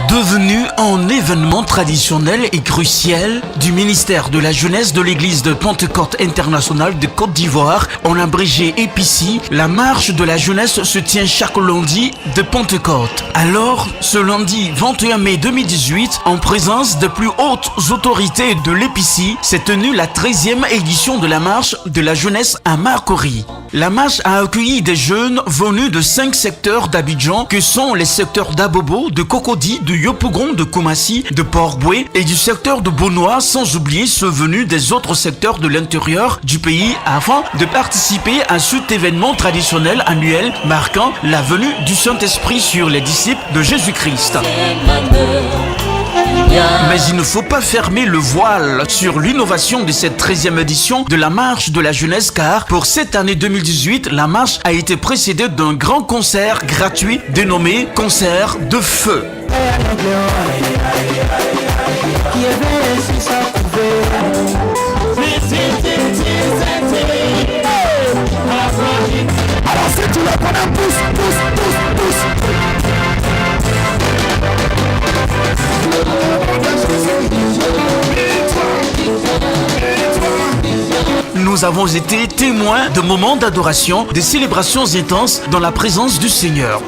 Devenu un événement traditionnel et crucial du ministère de la Jeunesse de l'Église de Pentecôte internationale de Côte d'Ivoire, en abrégé EPICI, la marche de la jeunesse se tient chaque lundi de Pentecôte. Alors, ce lundi 21 mai 2018, en présence de plus hautes autorités de l'EPICI, s'est tenue la 13e édition de la marche de la jeunesse à Marcory. La marche a accueilli des jeunes venus de 5 secteurs d'Abidjan que sont les secteurs d'Abobo, de Cocody, de Yopougon, de Koumassi, de Port-Boué et du secteur de Bonois, sans oublier ceux venus des autres secteurs de l'intérieur du pays afin de participer à cet événement traditionnel annuel marquant la venue du Saint-Esprit sur les disciples de Jésus-Christ. Mais il ne faut pas fermer le voile sur l'innovation de cette 13e édition de la marche de la jeunesse, car pour cette année 2018, la marche a été précédée d'un grand concert gratuit dénommé Concert de Feu. Alors si tu le connais, pousse. Nous avons été témoins de moments d'adoration, de célébrations intenses dans la présence du Seigneur.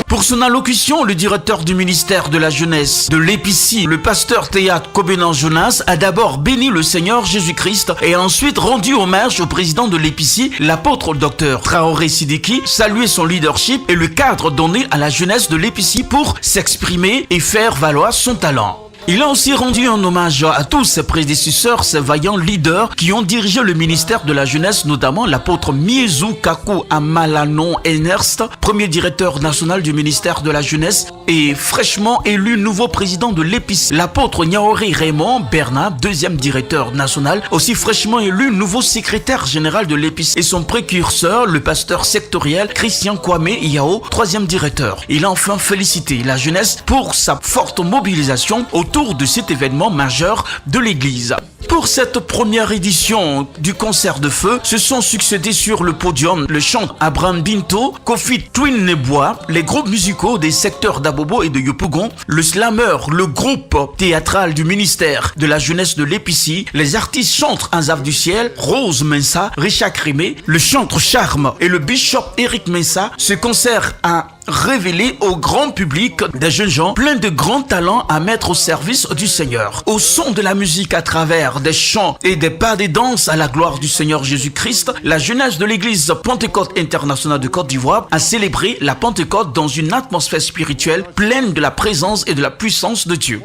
Pour son allocution, le directeur du ministère de la Jeunesse de l'EPICI, le pasteur Théâtre Kobenan Jonas, a d'abord béni le Seigneur Jésus-Christ et a ensuite rendu hommage au président de l'EPICI, l'apôtre Dr Traoré Sidiki, salué son leadership et le cadre donné à la jeunesse de l'EPICI pour s'exprimer et faire valoir son talent. Il a aussi rendu un hommage à tous ses prédécesseurs, ses vaillants leaders qui ont dirigé le ministère de la Jeunesse, notamment l'apôtre Miezou Kakou Amalanon Ernst, premier directeur national du ministère de la Jeunesse et fraîchement élu nouveau président de l'EPICI, l'apôtre Niaori Raymond Bernard, deuxième directeur national, aussi fraîchement élu nouveau secrétaire général de l'EPICI, et son précurseur, le pasteur sectoriel Christian Kwame Yao, troisième directeur. Il a enfin félicité la jeunesse pour sa forte mobilisation autour de cet événement majeur de l'Église. Pour cette première édition du concert de feu, se sont succédés sur le podium le chanteur Abraham Binto, Kofi Twin Nebois, les groupes musicaux des secteurs d'Abobo et de Yopougon, le slammer, le groupe théâtral du ministère de la jeunesse de l'EPICI, les artistes chantres Anzaf du ciel, Rose Mensa, Richard Crémé, le chantre Charme et le bishop Eric Mensa. Ce concert a révélé au grand public des jeunes gens pleins de grands talents à mettre au service du Seigneur. Au son de la musique à travers des chants et des pas des danses à la gloire du Seigneur Jésus-Christ, la jeunesse de l'Église Pentecôte internationale de Côte d'Ivoire a célébré la Pentecôte dans une atmosphère spirituelle pleine de la présence et de la puissance de Dieu.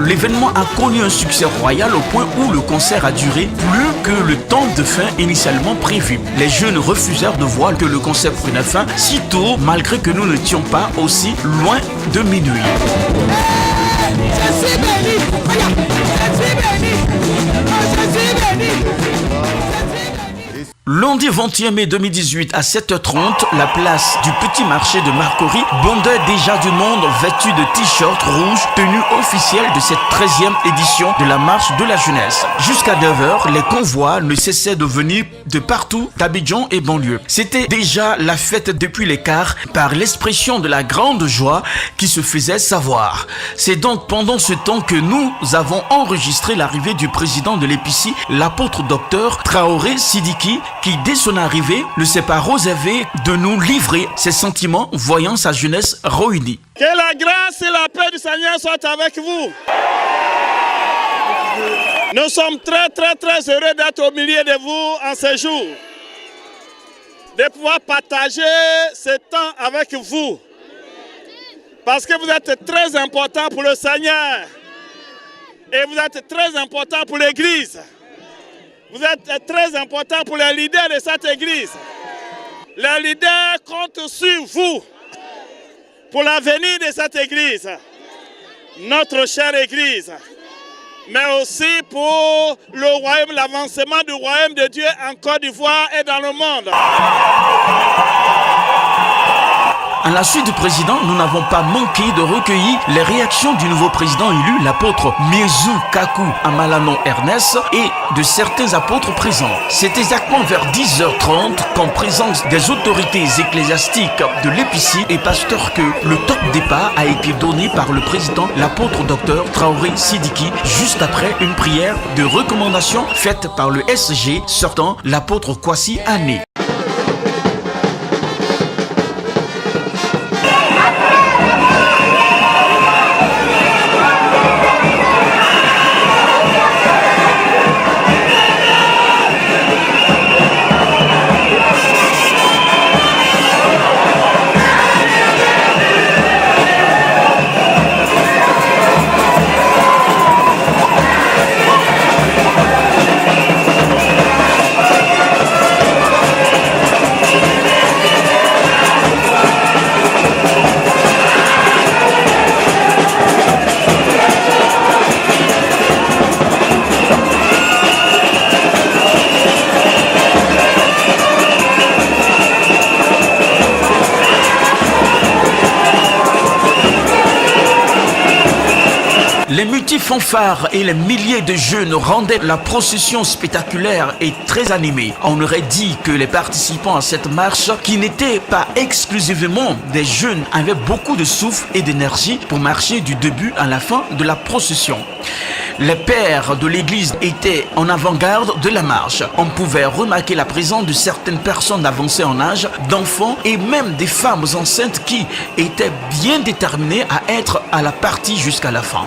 L'événement a connu un succès royal au point où le concert a duré plus que le temps de fin initialement prévu. Les jeunes refusèrent de voir que le concert prenait fin si tôt, malgré que nous n'étions pas aussi loin de minuit. Je suis béni. Je suis béni. Lundi 21 mai 2018 à 7h30, la place du petit marché de Marcory bondait déjà du monde vêtu de t-shirts rouges, tenue officielle de cette 13e édition de la marche de la jeunesse. Jusqu'à 9h, les convois ne cessaient de venir de partout, d'Abidjan et banlieue. C'était déjà la fête depuis l'écart par l'expression de la grande joie qui se faisait savoir. C'est donc pendant ce temps que nous avons enregistré l'arrivée du président de l'EPICI, l'apôtre Dr Traoré Sidiki, qui dès son arrivée ne s'est pas réservé de nous livrer ses sentiments voyant sa jeunesse réunie. Que la grâce et la paix du Seigneur soient avec vous. Nous sommes très heureux d'être au milieu de vous en ce jour, de pouvoir partager ce temps avec vous, parce que vous êtes très important pour le Seigneur et vous êtes très important pour l'Église. Vous êtes très important pour les leaders de cette église. Les leaders comptent sur vous pour l'avenir de cette église, notre chère église, mais aussi pour le royaume, l'avancement du royaume de Dieu en Côte d'Ivoire et dans le monde. À la suite du président, nous n'avons pas manqué de recueillir les réactions du nouveau président élu, l'apôtre Miezou Kaku Amalanon Ernest, et de certains apôtres présents. C'est exactement vers 10h30 qu'en présence des autorités ecclésiastiques de l'Épicie et pasteur que le top départ a été donné par le président, l'apôtre docteur Traoré Sidiki, juste après une prière de recommandation faite par le SG sortant, l'apôtre Kwasi Ané. Les multi-fanfares et les milliers de jeunes rendaient la procession spectaculaire et très animée. On aurait dit que les participants à cette marche, qui n'étaient pas exclusivement des jeunes, avaient beaucoup de souffle et d'énergie pour marcher du début à la fin de la procession. Les pères de l'église étaient en avant-garde de la marche. On pouvait remarquer la présence de certaines personnes avancées en âge, d'enfants et même des femmes enceintes qui étaient bien déterminées à être à la partie jusqu'à la fin.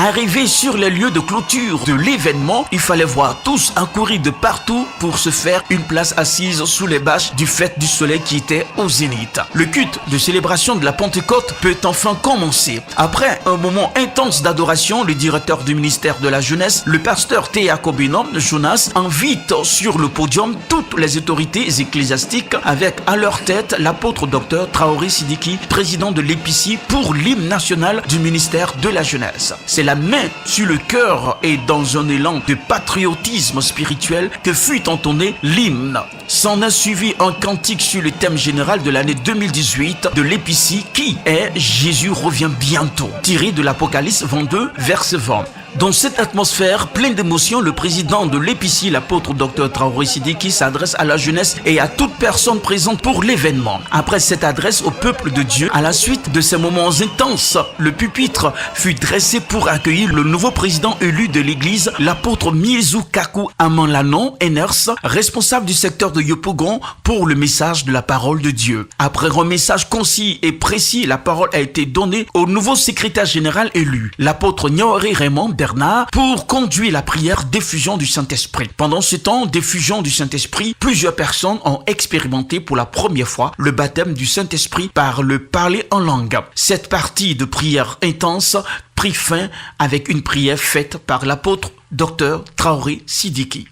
Arrivé sur les lieux de clôture de l'événement, il fallait voir tous accourir de partout pour se faire une place assise sous les bâches du fait du soleil qui était au zénith. Le culte de célébration de la Pentecôte peut enfin commencer. Après un moment intense d'adoration, le directeur du ministère de la Jeunesse, le pasteur Théa Kobenon Jonas, invite sur le podium toutes les autorités ecclésiastiques avec à leur tête l'apôtre docteur Traoré Sidiki, président de l'Épicie, pour l'hymne national du ministère de la Jeunesse. C'est la main sur le cœur et dans un élan de patriotisme spirituel que fut entonné l'hymne. S'en a suivi un cantique sur le thème général de l'année 2018 de l'Épicie qui est « Jésus revient bientôt », tiré de l'Apocalypse 22, verset 20. Dans cette atmosphère pleine d'émotions, le président de l'Épicie, l'apôtre Dr Traoré Sidiki, s'adresse à la jeunesse et à toute personne présente pour l'événement. Après cette adresse au peuple de Dieu, à la suite de ces moments intenses, le pupitre fut dressé pour accueillir le nouveau président élu de l'église, l'apôtre Miezou Kaku Amalanon Ernest, responsable du secteur de Yopougon pour le message de la parole de Dieu. Après un message concis et précis, la parole a été donnée au nouveau secrétaire général élu, l'apôtre Niori Raymond Bernard, pour conduire la prière d'effusion du Saint-Esprit. Pendant ce temps d'effusion du Saint-Esprit, plusieurs personnes ont expérimenté pour la première fois le baptême du Saint-Esprit par le parler en langue. Cette partie de prière intense prit fin avec une prière faite par l'apôtre Dr Traoré Sidiki.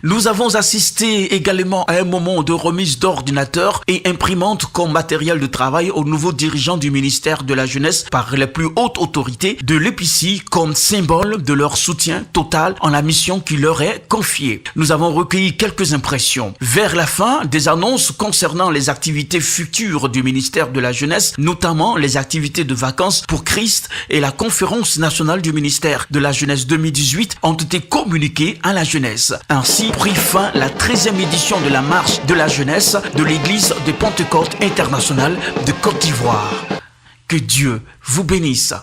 Nous avons assisté également à un moment de remise d'ordinateurs et imprimantes comme matériel de travail aux nouveaux dirigeants du ministère de la Jeunesse par les plus hautes autorités de l'Épicie comme symbole de leur soutien total en la mission qui leur est confiée. Nous avons recueilli quelques impressions. Vers la fin, des annonces concernant les activités futures du ministère de la Jeunesse, notamment les activités de vacances pour Christ et la conférence nationale du ministère de la Jeunesse 2018 ont été communiquées à la jeunesse. Ainsi, prit fin la 13e édition de la marche de la jeunesse de l'église de Pentecôte internationale de Côte d'Ivoire. Que Dieu vous bénisse.